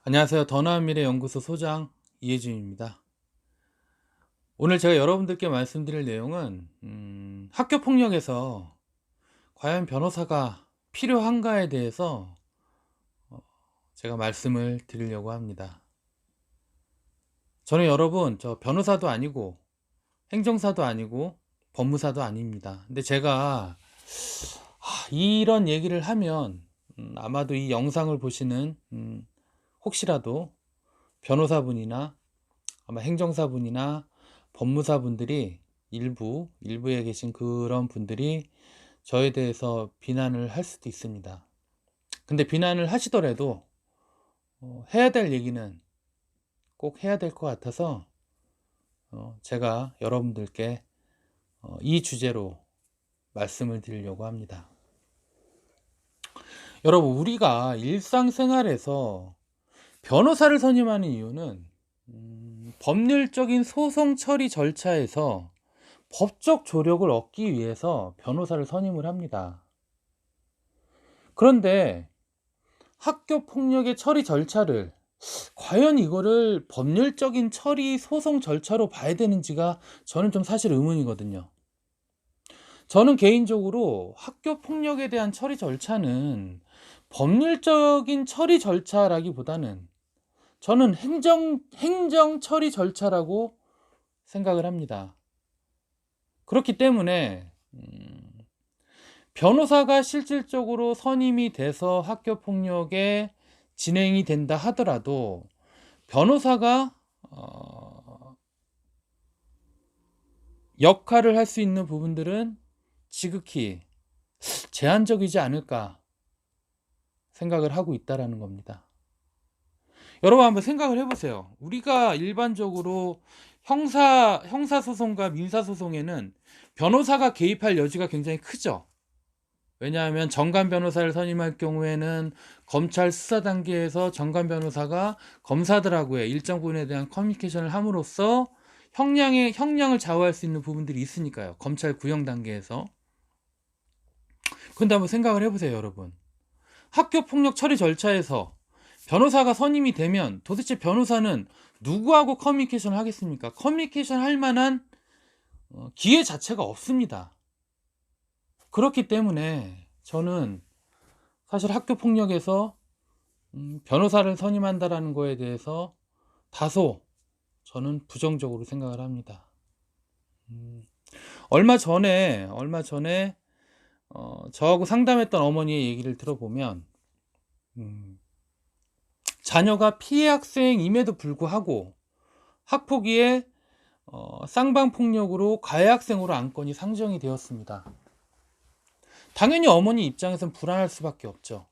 안녕하세요. 더 나은 미래 연구소 소장 이혜준입니다. 오늘 제가 여러분들께 말씀드릴 내용은 학교 폭력에서 과연 변호사가 필요한가에 대해서 제가 말씀을 드리려고 합니다. 저는 여러분 저 변호사도 아니고 행정사도 아니고 법무사도 아닙니다. 근데 제가 이런 얘기를 하면 아마도 이 영상을 보시는 혹시라도 변호사분이나 아마 행정사분이나 법무사분들이 일부에 계신 그런 분들이 저에 대해서 비난을 할 수도 있습니다. 근데 비난을 하시더라도 해야 될 얘기는 꼭 해야 될 것 같아서 제가 여러분들께 이 주제로 말씀을 드리려고 합니다. 여러분, 우리가 일상생활에서 변호사를 선임하는 이유는 법률적인 소송 처리 절차에서 법적 조력을 얻기 위해서 변호사를 선임을 합니다. 그런데 학교 폭력의 처리 절차를 과연 이거를 법률적인 처리 소송 절차로 봐야 되는지가 저는 좀 사실 의문이거든요. 저는 개인적으로 학교 폭력에 대한 처리 절차는 법률적인 처리 절차라기보다는 저는 행정 처리 절차라고 생각을 합니다. 그렇기 때문에 변호사가 실질적으로 선임이 돼서 학교 폭력에 진행이 된다 하더라도 변호사가 역할을 할 수 있는 부분들은 지극히 제한적이지 않을까 생각을 하고 있다라는 겁니다. 여러분 한번 생각을 해보세요. 우리가 일반적으로 형사소송과 민사소송에는 변호사가 개입할 여지가 굉장히 크죠. 왜냐하면 정관 변호사를 선임할 경우에는 검찰 수사 단계에서 정관 변호사가 검사들하고의 일정 부분에 대한 커뮤니케이션을 함으로써 형량을 좌우할 수 있는 부분들이 있으니까요. 검찰 구형 단계에서. 근데 한번 생각을 해보세요, 여러분. 학교 폭력 처리 절차에서 변호사가 선임이 되면 도대체 변호사는 누구하고 커뮤니케이션을 하겠습니까? 커뮤니케이션 할 만한 기회 자체가 없습니다. 그렇기 때문에 저는 사실 학교 폭력에서 변호사를 선임한다라는 거에 대해서 다소 저는 부정적으로 생각을 합니다. 얼마 전에 저하고 상담했던 어머니의 얘기를 들어보면 자녀가 피해 학생임에도 불구하고 학폭위에 쌍방폭력으로 가해 학생으로 안건이 상정이 되었습니다. 당연히 어머니 입장에선 불안할 수밖에 없죠.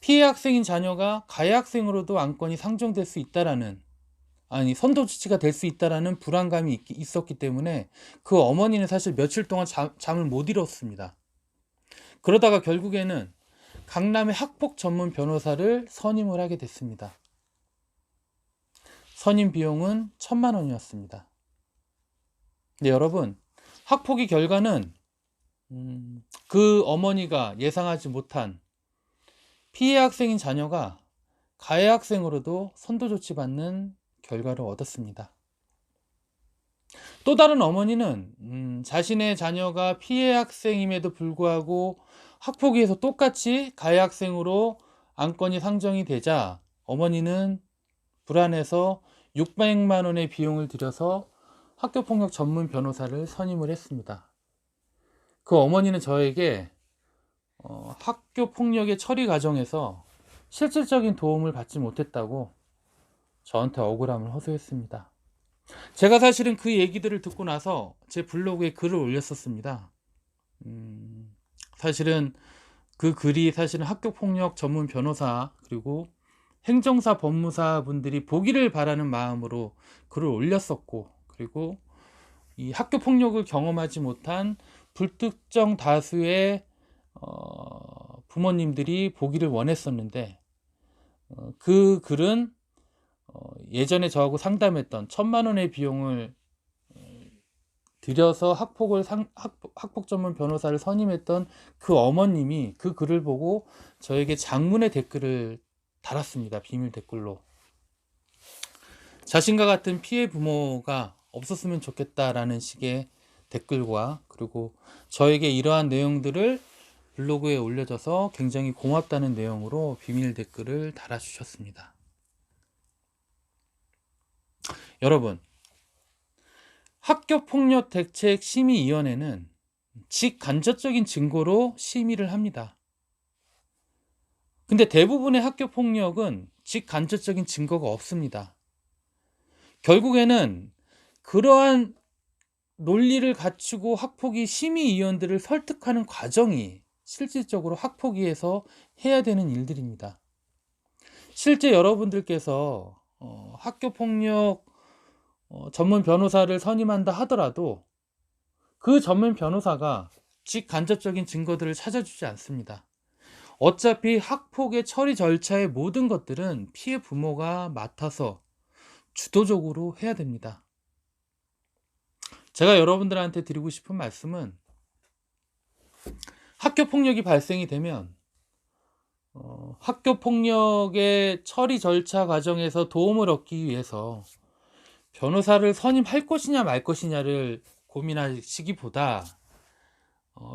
피해 학생인 자녀가 가해 학생으로도 안건이 상정될 수 있다라는, 아니 선도 조치가 될 수 있다라는 불안감이 있었기 때문에 그 어머니는 사실 며칠 동안 잠을 못 이뤘습니다. 그러다가 결국에는 강남의 학폭 전문 변호사를 선임을 하게 됐습니다. 선임 비용은 1,000만 원이었습니다. 근데 여러분, 학폭의 결과는 그 어머니가 예상하지 못한 피해 학생인 자녀가 가해 학생으로도 선도 조치받는 결과를 얻었습니다. 또 다른 어머니는 자신의 자녀가 피해 학생임에도 불구하고 학폭위에서 똑같이 가해 학생으로 안건이 상정이 되자 어머니는 불안해서 600만 원의 비용을 들여서 학교폭력 전문 변호사를 선임을 했습니다. 그 어머니는 저에게 학교 폭력의 처리 과정에서 실질적인 도움을 받지 못했다고 저한테 억울함을 호소했습니다. 제가 사실은 그 얘기들을 듣고 나서 제 블로그에 글을 올렸었습니다. 사실은 그 글이 사실은 학교 폭력 전문 변호사 그리고 행정사 법무사 분들이 보기를 바라는 마음으로 글을 올렸었고, 그리고 이 학교 폭력을 경험하지 못한 불특정 다수의 부모님들이 보기를 원했었는데 그 글은 예전에 저하고 상담했던 1,000만 원의 비용을 들여서 학폭 전문 변호사를 선임했던 그 어머님이 그 글을 보고 저에게 장문의 댓글을 달았습니다. 비밀 댓글로. 자신과 같은 피해 부모가 없었으면 좋겠다라는 식의 댓글과, 그리고 저에게 이러한 내용들을 블로그에 올려줘서 굉장히 고맙다는 내용으로 비밀 댓글을 달아주셨습니다. 여러분, 학교폭력대책심의위원회는 직간접적인 증거로 심의를 합니다. 근데 대부분의 학교폭력은 직간접적인 증거가 없습니다. 결국에는 그러한 논리를 갖추고 학폭위 심의위원들을 설득하는 과정이 실질적으로 학폭위에서 해야 되는 일들입니다. 실제 여러분들께서 학교폭력 전문 변호사를 선임한다 하더라도 그 전문 변호사가 직간접적인 증거들을 찾아주지 않습니다. 어차피 학폭의 처리 절차의 모든 것들은 피해 부모가 맡아서 주도적으로 해야 됩니다. 제가 여러분들한테 드리고 싶은 말씀은, 학교폭력이 발생이 되면 학교폭력의 처리 절차 과정에서 도움을 얻기 위해서 변호사를 선임할 것이냐 말 것이냐를 고민하시기보다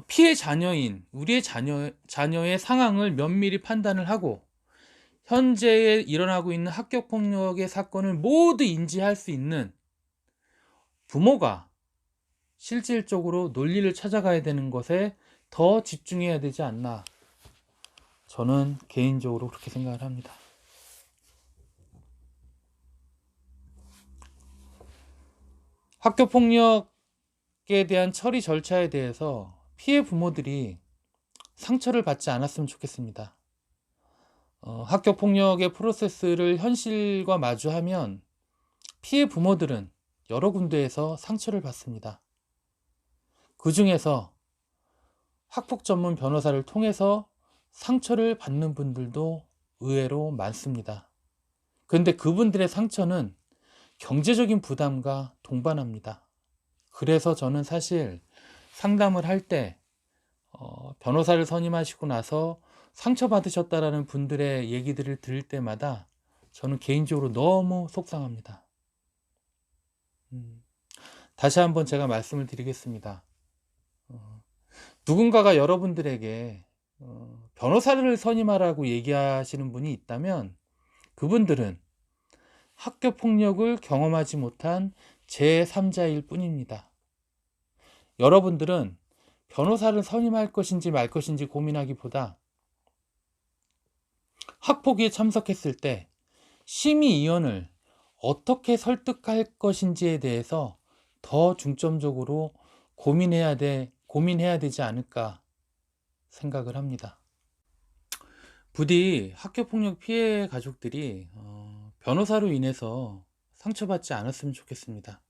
피해 자녀인 우리의 자녀의 상황을 면밀히 판단을 하고 현재 일어나고 있는 학교폭력의 사건을 모두 인지할 수 있는 부모가 실질적으로 논리를 찾아가야 되는 것에 더 집중해야 되지 않나, 저는 개인적으로 그렇게 생각을 합니다. 학교폭력에 대한 처리 절차에 대해서 피해 부모들이 상처를 받지 않았으면 좋겠습니다. 학교폭력의 프로세스를 현실과 마주하면 피해 부모들은 여러 군데에서 상처를 받습니다. 그 중에서 학폭 전문 변호사를 통해서 상처를 받는 분들도 의외로 많습니다. 그런데 그분들의 상처는 경제적인 부담과 동반합니다. 그래서 저는 사실 상담을 할 때 변호사를 선임하시고 나서 상처받으셨다라는 분들의 얘기들을 들을 때마다 저는 개인적으로 너무 속상합니다. 다시 한번 제가 말씀을 드리겠습니다. 누군가가 여러분들에게 변호사를 선임하라고 얘기하시는 분이 있다면 그분들은 학교폭력을 경험하지 못한 제3자일 뿐입니다. 여러분들은 변호사를 선임할 것인지 말 것인지 고민하기보다 학폭위에 참석했을 때 심의위원을 어떻게 설득할 것인지에 대해서 더 중점적으로 고민해야 되지 않을까 생각을 합니다. 부디 학교폭력 피해 가족들이 변호사로 인해서 상처받지 않았으면 좋겠습니다.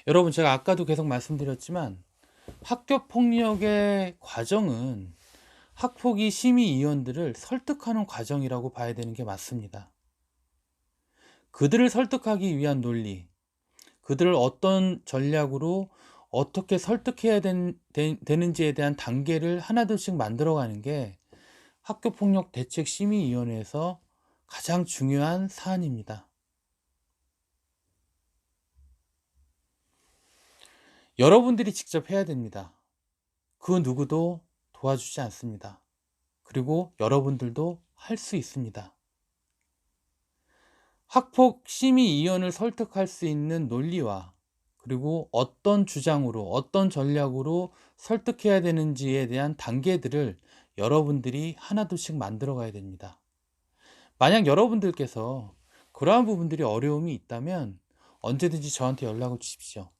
여러분, 제가 아까도 계속 말씀드렸지만 학교폭력의 과정은 학폭위 심의위원들을 설득하는 과정이라고 봐야 되는 게 맞습니다. 그들을 설득하기 위한 논리, 그들을 어떤 전략으로 어떻게 설득해야 되는지에 대한 단계를 하나둘씩 만들어가는 게 학교폭력 대책심의위원회에서 가장 중요한 사안입니다. 여러분들이 직접 해야 됩니다. 그 누구도 도와주지 않습니다. 그리고 여러분들도 할 수 있습니다. 학폭심의위원을 설득할 수 있는 논리와, 그리고 어떤 주장으로 어떤 전략으로 설득해야 되는지에 대한 단계들을 여러분들이 하나둘씩 만들어 가야 됩니다. 만약 여러분들께서 그러한 부분들이 어려움이 있다면 언제든지 저한테 연락을 주십시오.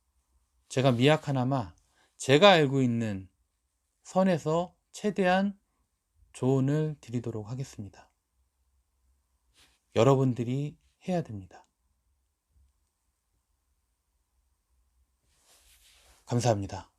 제가 미약하나마 제가 알고 있는 선에서 최대한 조언을 드리도록 하겠습니다. 여러분들이 해야 됩니다. 감사합니다.